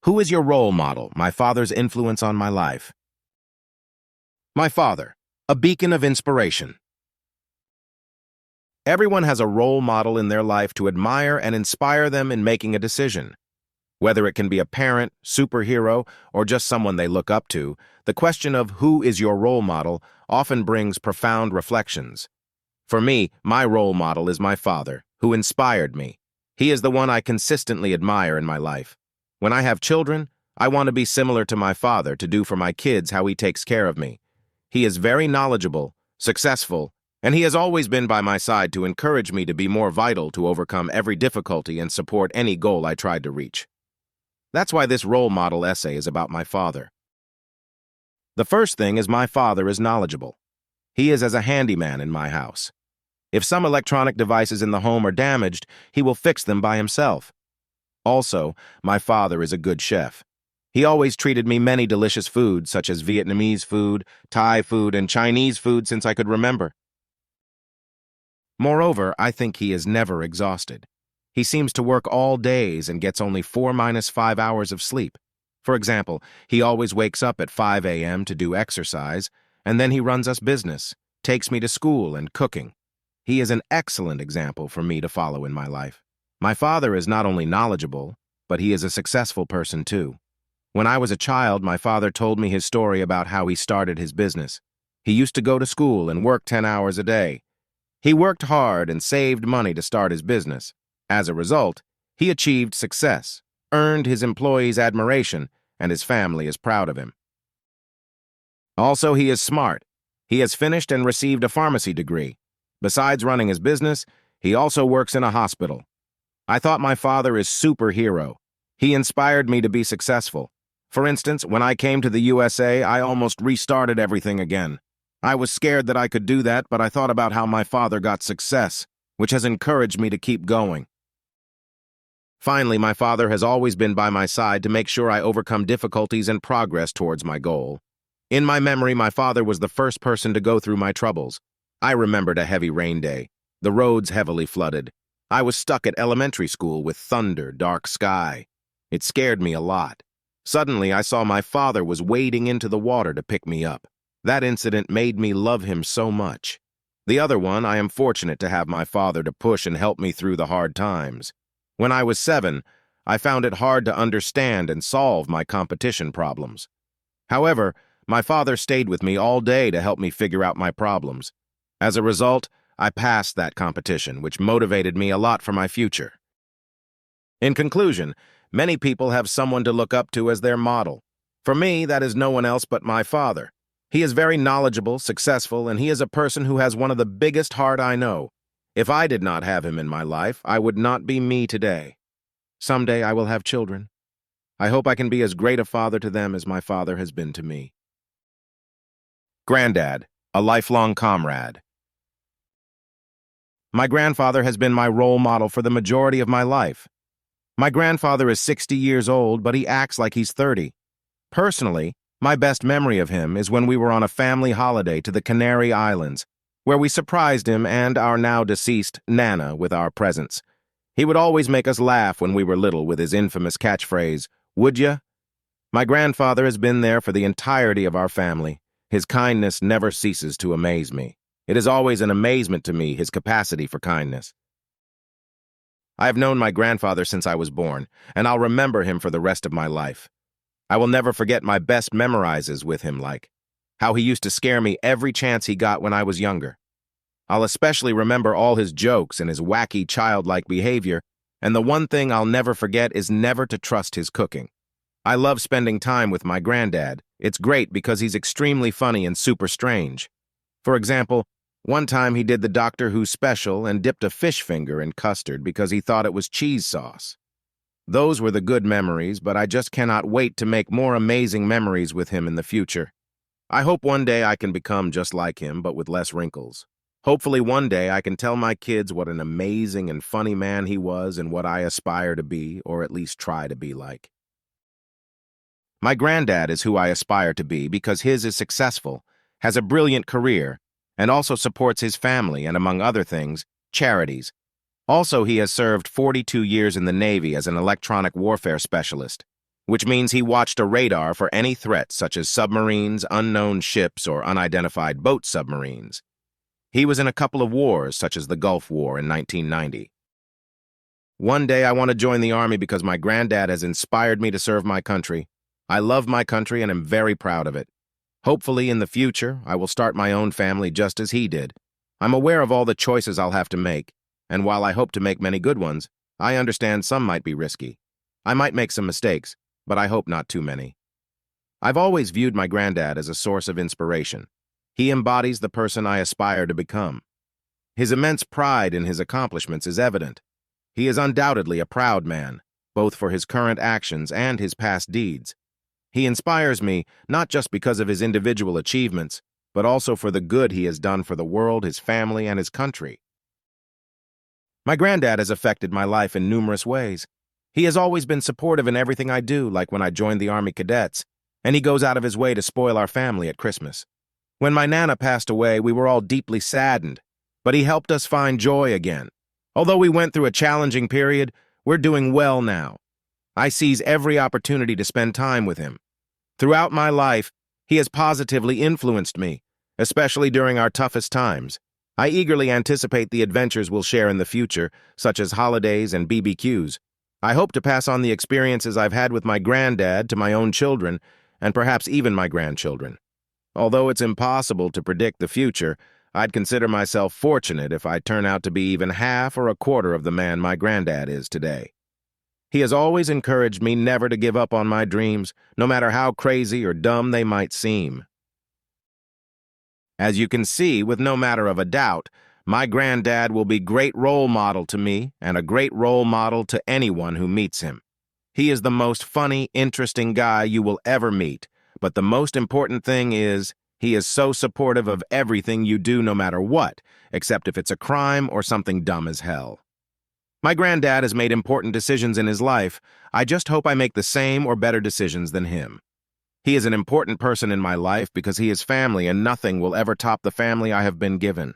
Who is your role model? My father's influence on my life. My father, a beacon of inspiration. Everyone has a role model in their life to admire and inspire them in making a decision. Whether it can be a parent, superhero, or just someone they look up to, the question of who is your role model often brings profound reflections. For me, my role model is my father, who inspired me. He is the one I consistently admire in my life. When I have children, I want to be similar to my father to do for my kids how he takes care of me. He is very knowledgeable, successful, and he has always been by my side to encourage me to be more vital to overcome every difficulty and support any goal I tried to reach. That's why this role model essay is about my father. The first thing is my father is knowledgeable. He is as a handyman in my house. If some electronic devices in the home are damaged, he will fix them by himself. Also, my father is a good chef. He always treated me many delicious foods, such as Vietnamese food, Thai food, and Chinese food since I could remember. Moreover, I think he is never exhausted. He seems to work all days and gets only 4-5 hours of sleep. For example, he always wakes up at 5 a.m. to do exercise, and then he runs us business, takes me to school and cooking. He is an excellent example for me to follow in my life. My father is not only knowledgeable, but he is a successful person too. When I was a child, my father told me his story about how he started his business. He used to go to school and work 10 hours a day. He worked hard and saved money to start his business. As a result, he achieved success, earned his employees' admiration, and his family is proud of him. Also, he is smart. He has finished and received a pharmacy degree. Besides running his business, he also works in a hospital. I thought my father is superhero. He inspired me to be successful. For instance, when I came to the USA, I almost restarted everything again. I was scared that I could do that, but I thought about how my father got success, which has encouraged me to keep going. Finally, my father has always been by my side to make sure I overcome difficulties and progress towards my goal. In my memory, my father was the first person to go through my troubles. I remembered a heavy rain day, the roads heavily flooded. I was stuck at elementary school with thunder, dark sky. It scared me a lot. Suddenly, I saw my father was wading into the water to pick me up. That incident made me love him so much. The other one, I am fortunate to have my father to push and help me through the hard times. When I was 7, I found it hard to understand and solve my competition problems. However, my father stayed with me all day to help me figure out my problems. As a result, I passed that competition, which motivated me a lot for my future. In conclusion, many people have someone to look up to as their model. For me, that is no one else but my father. He is very knowledgeable, successful, and he is a person who has one of the biggest heart I know. If I did not have him in my life, I would not be me today. Someday I will have children. I hope I can be as great a father to them as my father has been to me. Granddad, a lifelong comrade. My grandfather has been my role model for the majority of my life. My grandfather is 60 years old, but he acts like he's 30. Personally, my best memory of him is when we were on a family holiday to the Canary Islands, where we surprised him and our now-deceased Nana with our presents. He would always make us laugh when we were little with his infamous catchphrase, "Would ya?" My grandfather has been there for the entirety of our family. His kindness never ceases to amaze me. It is always an amazement to me, his capacity for kindness. I have known my grandfather since I was born, and I'll remember him for the rest of my life. I will never forget my best memorizes with him, like how he used to scare me every chance he got when I was younger. I'll especially remember all his jokes and his wacky childlike behavior, and the one thing I'll never forget is never to trust his cooking. I love spending time with my granddad. It's great because he's extremely funny and super strange. For example, one time he did the Doctor Who special and dipped a fish finger in custard because he thought it was cheese sauce. Those were the good memories, but I just cannot wait to make more amazing memories with him in the future. I hope one day I can become just like him, but with less wrinkles. Hopefully one day I can tell my kids what an amazing and funny man he was and what I aspire to be, or at least try to be like. My granddad is who I aspire to be because his is successful, has a brilliant career, and also supports his family and, among other things, charities. Also, he has served 42 years in the Navy as an electronic warfare specialist. which means he watched a radar for any threats such as submarines, unknown ships, or unidentified boat submarines. He was in a couple of wars, such as the Gulf War in 1990. One day I want to join the Army because my granddad has inspired me to serve my country. I love my country and am very proud of it. Hopefully, in the future, I will start my own family just as he did. I'm aware of all the choices I'll have to make, and while I hope to make many good ones, I understand some might be risky. I might make some mistakes, but I hope not too many. I've always viewed my granddad as a source of inspiration. He embodies the person I aspire to become. His immense pride in his accomplishments is evident. He is undoubtedly a proud man, both for his current actions and his past deeds. He inspires me not just because of his individual achievements, but also for the good he has done for the world, his family, and his country. My granddad has affected my life in numerous ways. He has always been supportive in everything I do, like when I joined the Army Cadets, and he goes out of his way to spoil our family at Christmas. When my Nana passed away, we were all deeply saddened, but he helped us find joy again. Although we went through a challenging period, we're doing well now. I seize every opportunity to spend time with him. Throughout my life, he has positively influenced me, especially during our toughest times. I eagerly anticipate the adventures we'll share in the future, such as holidays and BBQs. I hope to pass on the experiences I've had with my granddad to my own children, and perhaps even my grandchildren. Although it's impossible to predict the future, I'd consider myself fortunate if I turn out to be even half or a quarter of the man my granddad is today. He has always encouraged me never to give up on my dreams, no matter how crazy or dumb they might seem. As you can see, with no matter of a doubt, my granddad will be a great role model to me and a great role model to anyone who meets him. He is the most funny, interesting guy you will ever meet, but the most important thing is, he is so supportive of everything you do no matter what, except if it's a crime or something dumb as hell. My granddad has made important decisions in his life. I just hope I make the same or better decisions than him. He is an important person in my life because he is family and nothing will ever top the family I have been given.